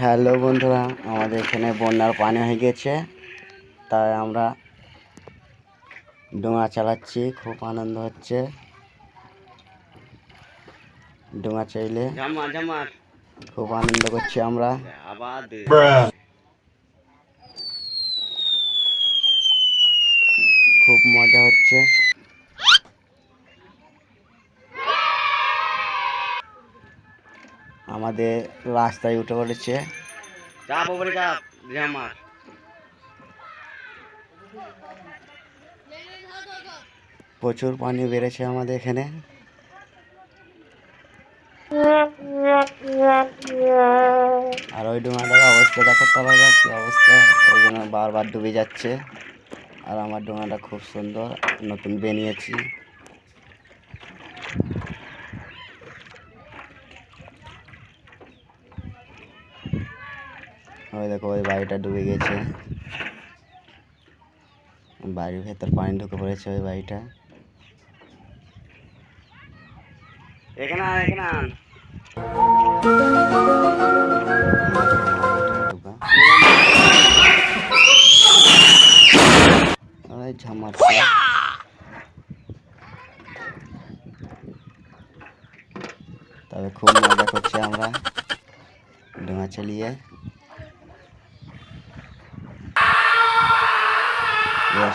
Hello বন্ধুরা, আমাদের এখানে বন্যার পানি হয়ে গেছে, তাই আমরা ডোঙা চালাচ্ছি। খুব আনন্দ হচ্ছে ডোঙা চাইলে, খুব আনন্দ করছি আমরা। খুব মজা হচ্ছে। আমাদের রাস্তায় উঠে পড়েছে। প্রচুর পানি বেড়েছে আমাদের এখানে। আর ওই ডোঙাটার অবস্থা দেখো, তলার কি অবস্থা, ওই জন্য বারবার ডুবে যাচ্ছে। আর আমার ডোঙাটা খুব সুন্দর, নতুন বানিয়েছি। ওই দেখো, ওই বাড়িটা ডুবে গেছে, বাড়ির ভেতর পানি ঢুকে পড়েছে ওই বাড়িটা। ঝামাচ্ছে। তবে খুব মজা করছি আমরা ডোঙা চালিয়ে।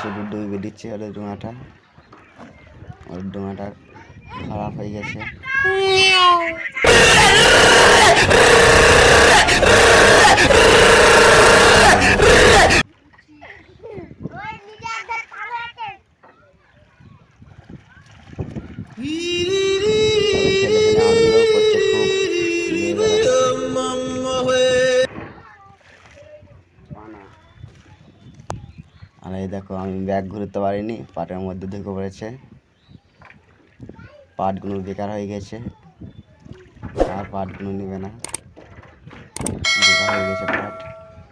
শুধু ডুবে দিচ্ছে ওর ডোঙাটা। ওর ডোঙাটা খারাপ হয়ে গেছে। আর এই দেখো, আমি ব্যাগ ঘুরতে পারিনি, পাটের মধ্যে ঢুকে পড়েছে। পাটগুলো বেকার হয়ে গেছে, আর পাটগুলো নেবে না, বেকার হয়ে গেছে পাট।